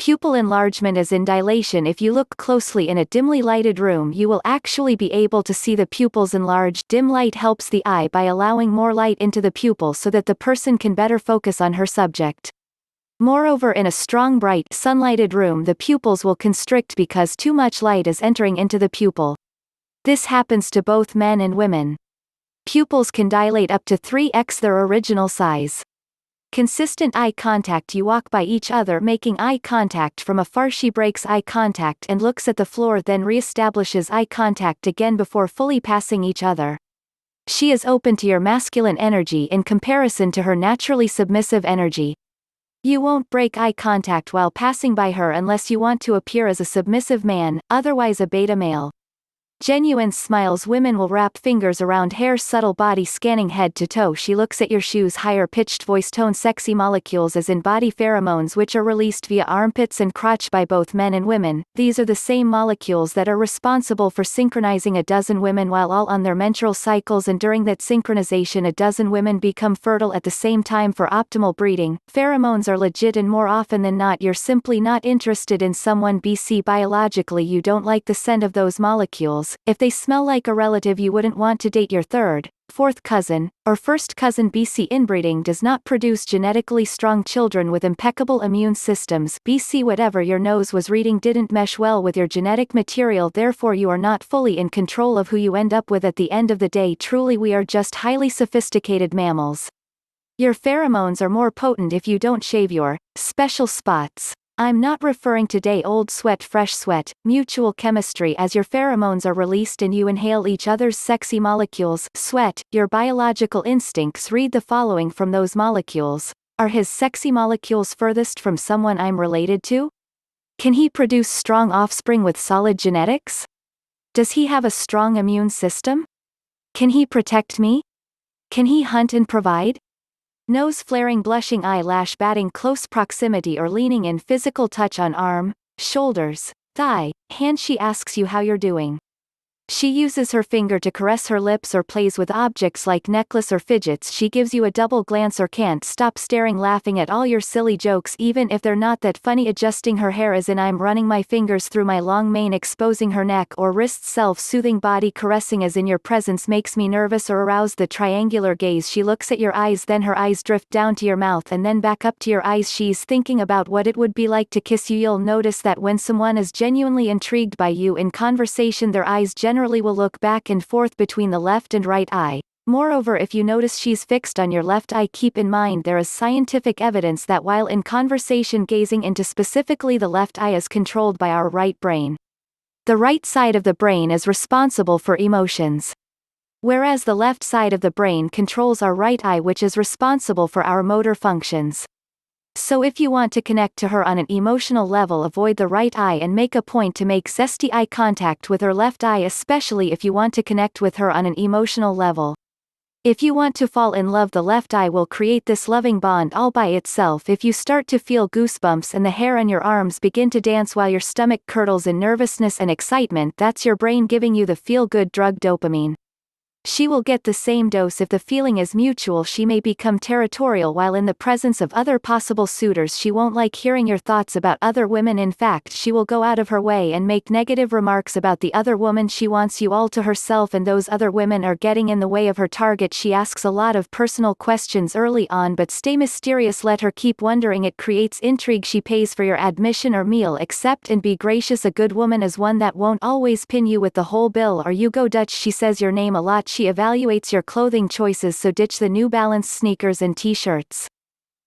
Pupil enlargement is in dilation. If you look closely in a dimly lighted room, you will actually be able to see the pupils enlarge. Dim light helps the eye by allowing more light into the pupil so that the person can better focus on her subject. Moreover, in a strong, bright, sunlighted room, the pupils will constrict because too much light is entering into the pupil. This happens to both men and women. Pupils can dilate up to 3x their original size. Consistent eye contact. You walk by each other making eye contact from afar. She breaks eye contact and looks at the floor, then reestablishes eye contact again before fully passing each other. She is open to your masculine energy in comparison to her naturally submissive energy. You won't break eye contact while passing by her unless you want to appear as a submissive man, otherwise a beta male. Genuine smiles. Women will wrap fingers around hair, subtle body scanning head to toe. She looks at your shoes. Higher pitched voice tone. Sexy molecules as in body pheromones which are released via armpits and crotch by both men and women. These are the same molecules that are responsible for synchronizing a dozen women while all on their menstrual cycles, and during that synchronization a dozen women become fertile at the same time for optimal breeding. Pheromones are legit, and more often than not you're simply not interested in someone. BC biologically you don't like the scent of those molecules. If they smell like a relative you wouldn't want to date your third, fourth cousin, or first cousin. BC inbreeding does not produce genetically strong children with impeccable immune systems. BC whatever your nose was reading didn't mesh well with your genetic material, therefore you are not fully in control of who you end up with at the end of the day. Truly we are just highly sophisticated mammals. Your pheromones are more potent if you don't shave your special spots. I'm not referring to day old sweat, fresh sweat, mutual chemistry as your pheromones are released and you inhale each other's sexy molecules. Sweat, your biological instincts. Read the following from those molecules. Are his sexy molecules furthest from someone I'm related to? Can he produce strong offspring with solid genetics? Does he have a strong immune system? Can he protect me? Can he hunt and provide? Nose flaring, blushing, eyelash batting, close proximity or leaning in, physical touch on arm, shoulders, thigh, hand. She asks you how you're doing. She uses her finger to caress her lips or plays with objects like necklace or fidgets. She gives you a double glance or can't stop staring, laughing at all your silly jokes even if they're not that funny. Adjusting her hair as in I'm running my fingers through my long mane, exposing her neck or wrists. Self-soothing body caressing as in your presence makes me nervous or aroused. The triangular gaze. She looks at your eyes, then her eyes drift down to your mouth and then back up to your eyes. She's thinking about what it would be like to kiss you. You'll notice that when someone is genuinely intrigued by you in conversation their eyes generally will look back and forth between the left and right eye. Moreover, if you notice she's fixed on your left eye, keep in mind there is scientific evidence that while in conversation gazing into specifically the left eye is controlled by our right brain. The right side of the brain is responsible for emotions, whereas the left side of the brain controls our right eye, which is responsible for our motor functions. So if you want to connect to her on an emotional level, avoid the right eye and make a point to make zesty eye contact with her left eye, especially if you want to connect with her on an emotional level. If you want to fall in love, the left eye will create this loving bond all by itself. If you start to feel goosebumps and the hair on your arms begin to dance while your stomach curdles in nervousness and excitement, that's your brain giving you the feel-good drug dopamine. She will get the same dose if the feeling is mutual. She may become territorial while in the presence of other possible suitors. She won't like hearing your thoughts about other women. In fact, she will go out of her way and make negative remarks about the other woman. She wants you all to herself and those other women are getting in the way of her target. She asks a lot of personal questions early on, but stay mysterious. Let her keep wondering. It creates intrigue. She pays for your admission or meal. Accept and be gracious. A good woman is one that won't always pin you with the whole bill or you go Dutch. She says your name a lot. She evaluates your clothing choices, so ditch the New Balance sneakers and t-shirts.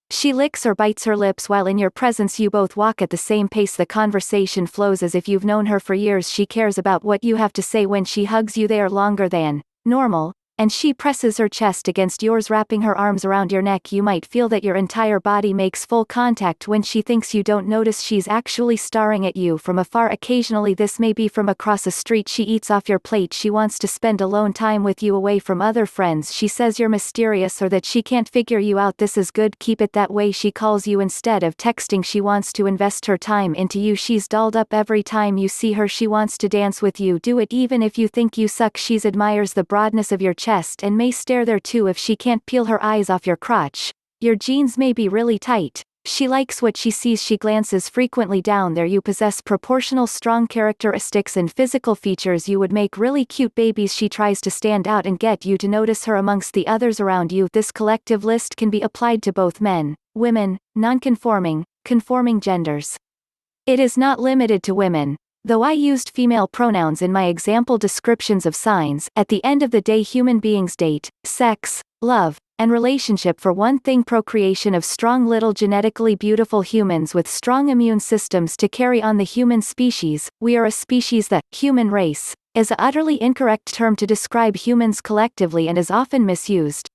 She licks or bites her lips while in your presence. You both walk at the same pace. The conversation flows as if you've known her for years. She cares about what you have to say. When she hugs you they are longer than normal, and she presses her chest against yours, wrapping her arms around your neck. You might feel that your entire body makes full contact when she thinks you don't notice she's actually staring at you from afar. Occasionally this may be from across a street. She eats off your plate. She wants to spend alone time with you away from other friends. She says you're mysterious or that she can't figure you out. This is good, keep it that way. She calls you instead of texting. She wants to invest her time into you. She's dolled up every time you see her. She wants to dance with you. Do it even if you think you suck. She admires the broadness of your chest and may stare there too if she can't peel her eyes off your crotch. Your jeans may be really tight, She likes what she sees. She glances frequently down there. You possess proportional strong characteristics and physical features. You would make really cute babies. She tries to stand out and get you to notice her amongst the others around you. This collective list can be applied to both men, women, non-conforming, conforming genders. It is not limited to women. Though I used female pronouns in my example descriptions of signs, at the end of the day human beings date, sex, love, and relationship for one thing: procreation of strong little genetically beautiful humans with strong immune systems to carry on the human species. We are a species. The human race is an utterly incorrect term to describe humans collectively and is often misused.